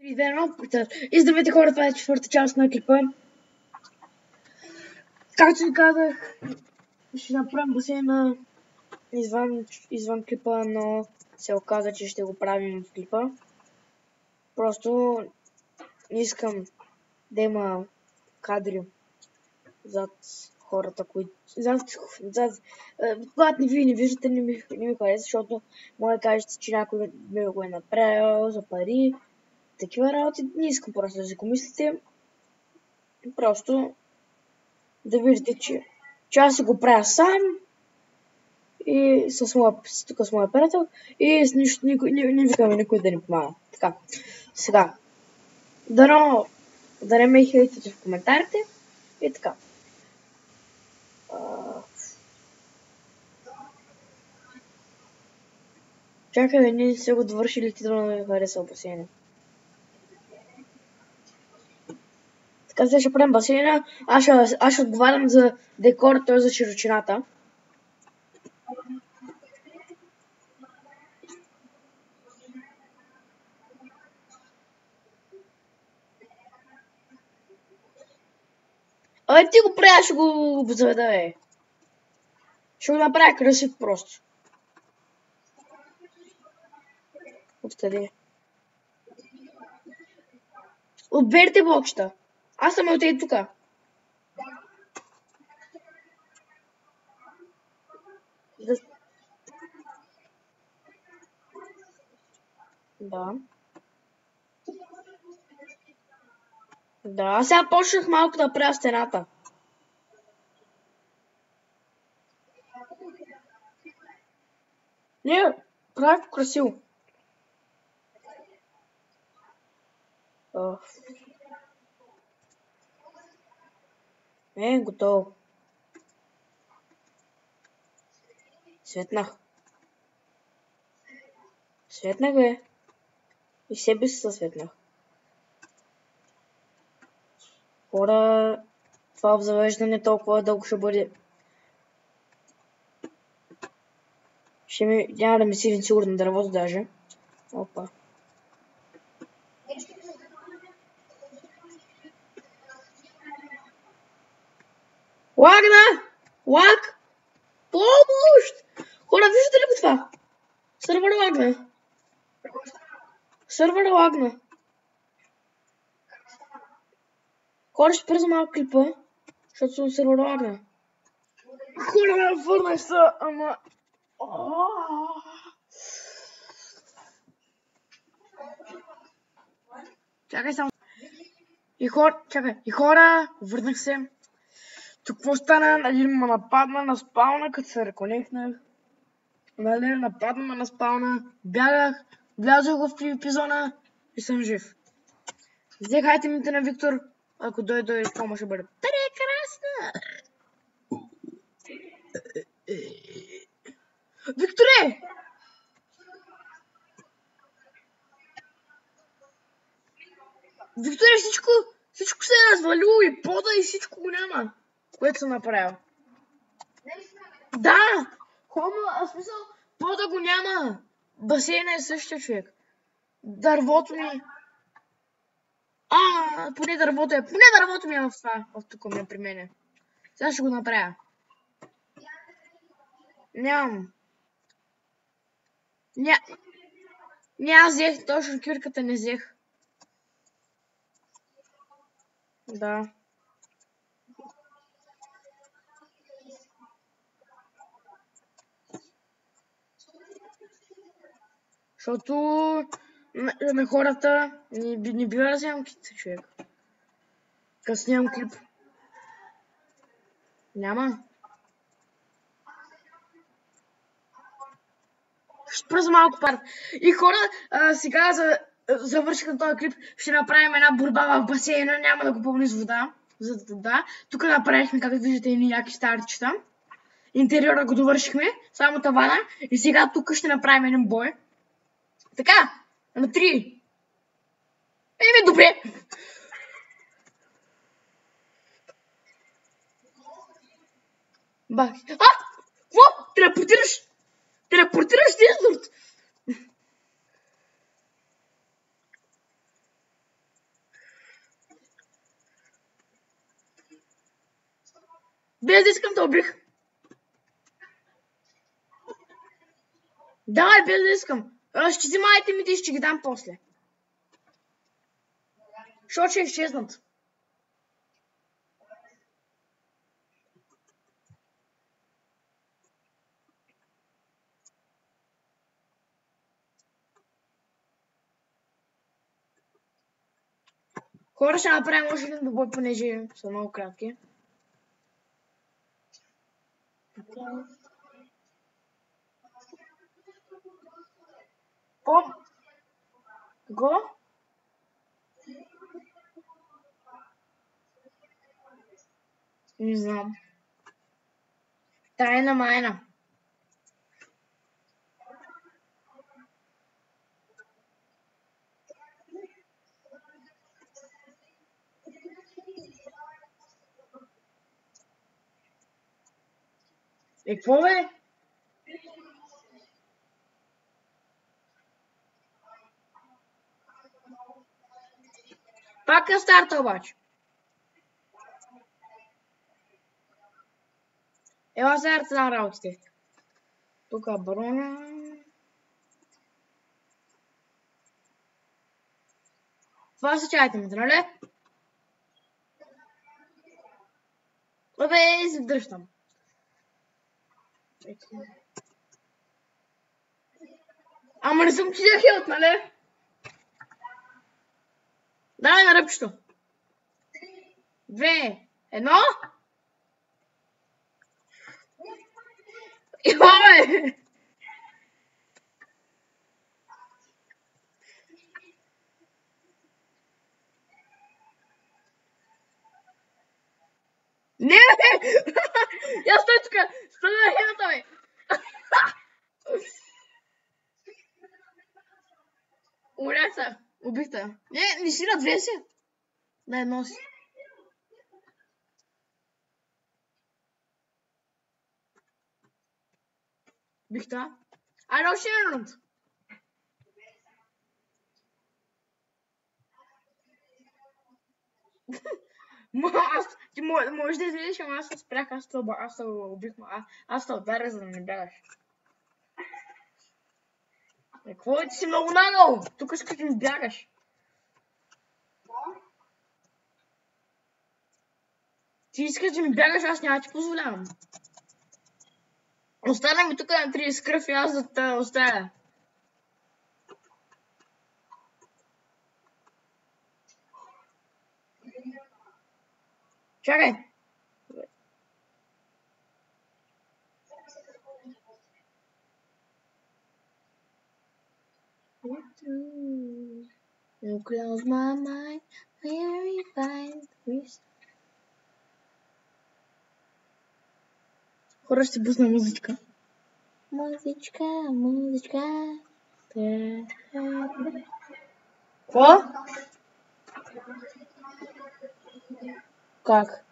И здравейте хора, това е четвърта част на клипа. Както ви казах, ще направим басейна извън клипа, но се оказа, че ще го правим в клипа. Просто не искам да има кадри зад хората, които... Когато вие не виждате, не ми хареса, защото може да кажете, че някой ми го е направил за пари. Такива работи не искам просто да си го мислите. Просто да видите, че аз си го правя сам и тук с моя приятел и с нищо, не викаме никой да ни помага. Така, сега, да не ме хейтите в коментарите и така. Чакай, ние се го довършили, ти да ме хареса басейна. Така сега ще правим басейна, аз ще отговарям за декора, т.е. за широчината. Абе ти го правя, ще го заведа, бе. Ще го направя красив просто. Откъде? Отберете блокчета. Аз съм от ей тука. Да. Да, сега почнах малко да правя стената. Не, правя красиво. Готово. Светнах. Светнах, бе. И себе си съсветнах. Хора, това обзавеждане толкова дълго ще бъде. Няма да ми си сигурно дървото даже. Опа. Лагна! Лаг! Помощ! Хора, виждате ли го това? Сървър лагна. Сървър лагна. Хора, ще пръза малко клипа, защото съм сървър лагна. Хора, върнах се, ама... Чакай само. И хора, върнах се. Тук какво стана? Нали ме нападна на спауна, като се реконектнах. Нали нападна на спауна. Бягах, влязох в епизона и съм жив. Взех айтемите на Виктор. Ако дойде кома ще бъде прекрасна. Викторе! Викторе, всичко се е развалило и пода и всичко го няма, което съм направил. Да! Хома, смисъл, пода го няма. Басейна е същия, човек. Дървото ми... поне дървото ми е в това. В тук ми е при мене. Сега ще го направя. Нямам. Аз взех, точно кюрката не взех. Да. Защото на хората не бива да вземам китца, човек. Като снимам клип. Няма. Ще пръза малко парт. И хора, сега завърших този клип, ще направим една борба в басейна, няма да го пълни с вода. Тук направихме, както виждате, едни яки старчета. Интериора го довършихме, само тавана. И сега тук ще направим един бой. Така, на 3. Добре. Бах. Какво? Телепортираш Дизорд! Без да искам те убих. Давай, без да искам. Ще взима айтемите и ще ги дам после. Защото ще изчезнат. Хора, ще направим още един добой, понеже са много кратки. Го? Не знам. Тайна майна. Какво бе? Пак е старта обаче. Ела сега да дам работите. Тук броня. Това са чайтемите, нали? Абе, се дръщам. Ама не съм ти взел хелт, нали? Давай на ръбчето. 2, 1. Имаме! Не, бе! Я стой тук! Стой на хелта, бе! Умрях се. Убих те. Не си на 2 си. На 1 си. Бих те. Айде още един рунд. Ти можеш да излезеш, ама аз се спрях, аз те убих, аз те ударя, за да не бягаш. Какво е, ти си много нагъл? Тук искаш да ми бягаш. Ти искаш да ми бягаш, аз няма ти позволявам. Остана ми тук на 30 кръв и аз да те оставя. Чакай. You close my mind, very fine. Хора, ще пусна музичка. Музичка. Какво? Как?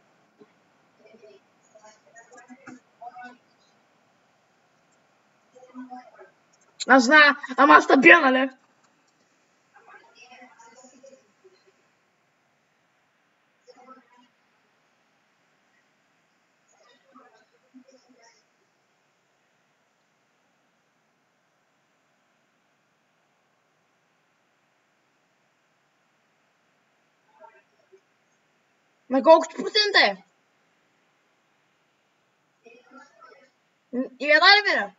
Аз знам, ама аз бия, нали? На колкото процента е? И една ли бира?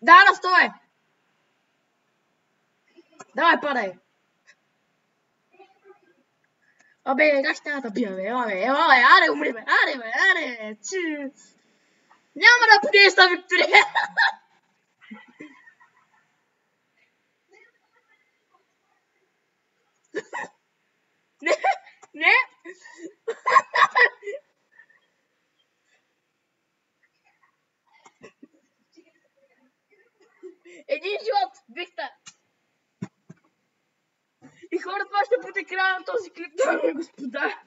Да, на 100 е. Давай, падай. Абе, как ще да бия, бе? Ела, бе, аре, умри, бе, аре, Няма да подейства, Виктория. Не. Един живот, Виктор. И хората това ще бъде края на този клип, дами и господа.